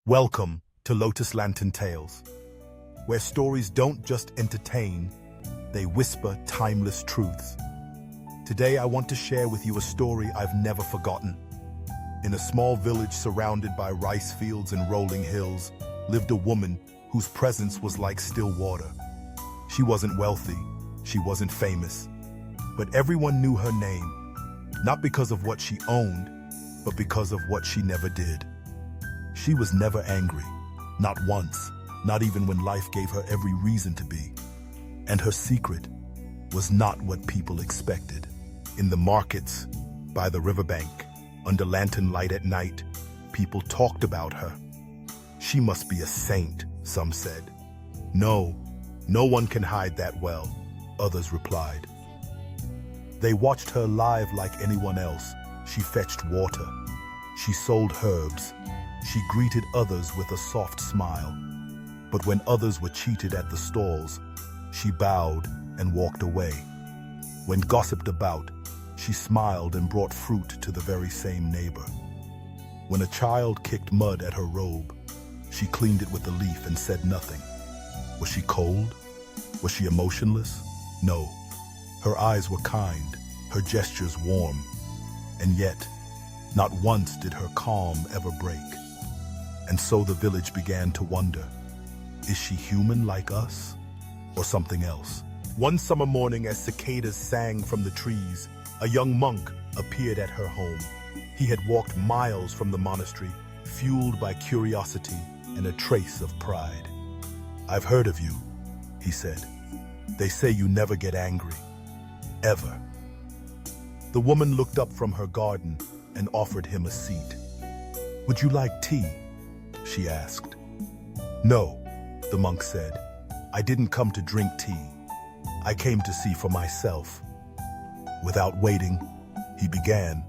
Welcome to Lotus Lantern Tales, where stories don't just entertain, they whisper timeless truths. Today I want to share with you a story I've never forgotten. In a small village surrounded by rice fields and rolling hills lived a woman whose presence was like still water. She wasn't wealthy, she wasn't famous, but everyone knew her name, not because of what she owned, but because of what she never did. She was never angry, not once, not even when life gave her every reason to be. And her secret was not what people expected. In the markets, by the riverbank, under lantern light at night, people talked about her. She must be a saint, some said. No one can hide that well, others replied. They watched her live like anyone else. She fetched water. She sold herbs. She greeted others with a soft smile. But when others were cheated at the stalls, she bowed and walked away. When gossiped about, she smiled and brought fruit to the very same neighbor. When a child kicked mud at her robe, she cleaned it with a leaf and said nothing. Was she cold? Was she emotionless? No. Her eyes were kind, her gestures warm. And yet, not once did her calm ever break. And so the village began to wonder, is she human like us, or something else? One summer morning, as cicadas sang from the trees, a young monk appeared at her home. He had walked miles from the monastery, fueled by curiosity and a trace of pride. "I've heard of you," he said. "They say you never get angry. Ever." The woman looked up from her garden and offered him a seat. "Would you like tea?" she asked. "No," the monk said. "I didn't come to drink tea. I came to see for myself." Without waiting, he began.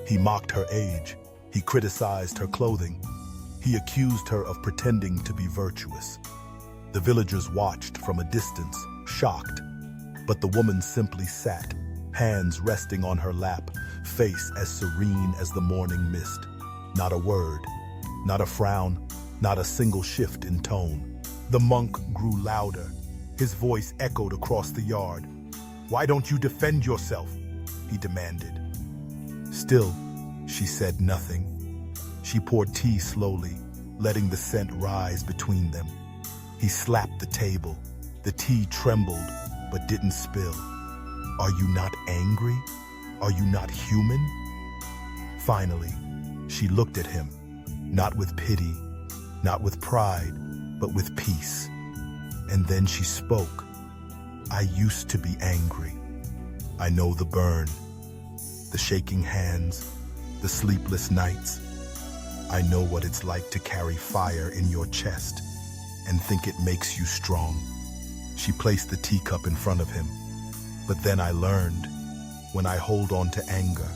He mocked her age. He criticized her clothing. He accused her of pretending to be virtuous. The villagers watched from a distance, shocked. But the woman simply sat, hands resting on her lap, face as serene as the morning mist. Not a word, not a frown, not a single shift in tone. The monk grew louder. His voice echoed across the yard. "Why don't you defend yourself?" he demanded. Still, she said nothing. She poured tea slowly, letting the scent rise between them. He slapped the table. The tea trembled, but didn't spill. "Are you not angry? Are you not human?" Finally, she looked at him, not with pity, not with pride, but with peace. And then she spoke. "I used to be angry. I know the burn, the shaking hands, the sleepless nights. I know what it's like to carry fire in your chest and think it makes you strong." She placed the teacup in front of him. "But then I learned, when I hold on to anger,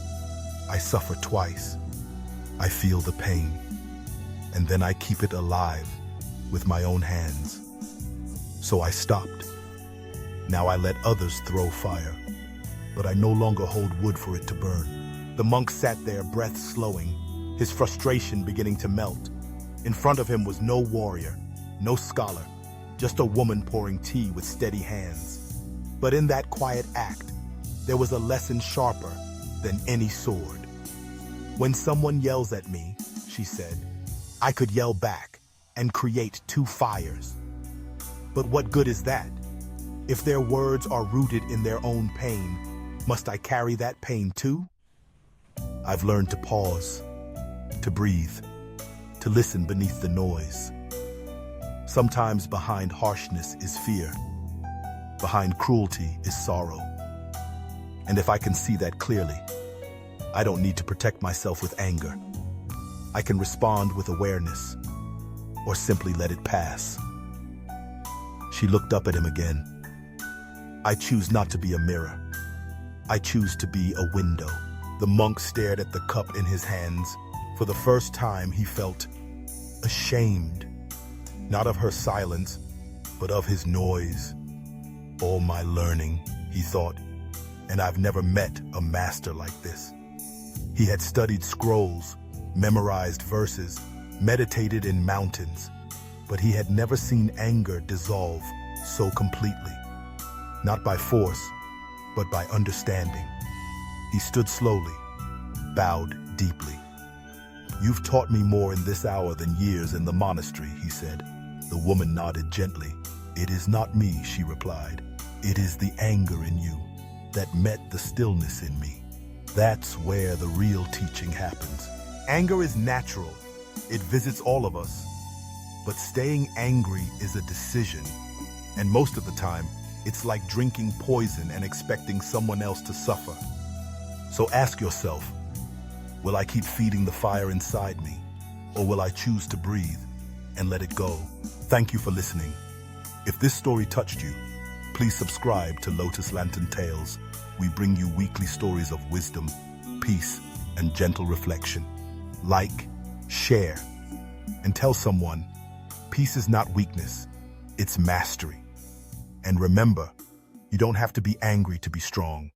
I suffer twice. I feel the pain, and then I keep it alive with my own hands. So I stopped. Now I let others throw fire, but I no longer hold wood for it to burn." The monk sat there, breath slowing, his frustration beginning to melt. In front of him was no warrior, no scholar, just a woman pouring tea with steady hands. But in that quiet act, there was a lesson sharper than any sword. "When someone yells at me," she said, "I could yell back and create two fires. But what good is that? If their words are rooted in their own pain, must I carry that pain too?" I've learned to pause, to breathe, to listen beneath the noise. Sometimes behind harshness is fear. Behind cruelty is sorrow. And if I can see that clearly, I don't need to protect myself with anger. I can respond with awareness, or simply let it pass. She looked up at him again. "I choose not to be a mirror. I choose to be a window." The monk stared at the cup in his hands. For the first time, he felt ashamed, not of her silence, but of his noise. "All my learning," he thought, "and I've never met a master like this." He had studied scrolls, memorized verses, meditated in mountains, but he had never seen anger dissolve so completely. Not by force, but by understanding. He stood slowly, bowed deeply. "You've taught me more in this hour than years in the monastery," he said. The woman nodded gently. "It is not me," she replied. "It is the anger in you that met the stillness in me. That's where the real teaching happens." Anger is natural. It visits all of us. But staying angry is a decision. And most of the time, it's like drinking poison and expecting someone else to suffer. So ask yourself, will I keep feeding the fire inside me? Or will I choose to breathe and let it go? Thank you for listening. If this story touched you, please subscribe to Lotus Lantern Tales. We bring you weekly stories of wisdom, peace, and gentle reflection. Like, share, and tell someone, peace is not weakness, it's mastery. And remember, you don't have to be angry to be strong.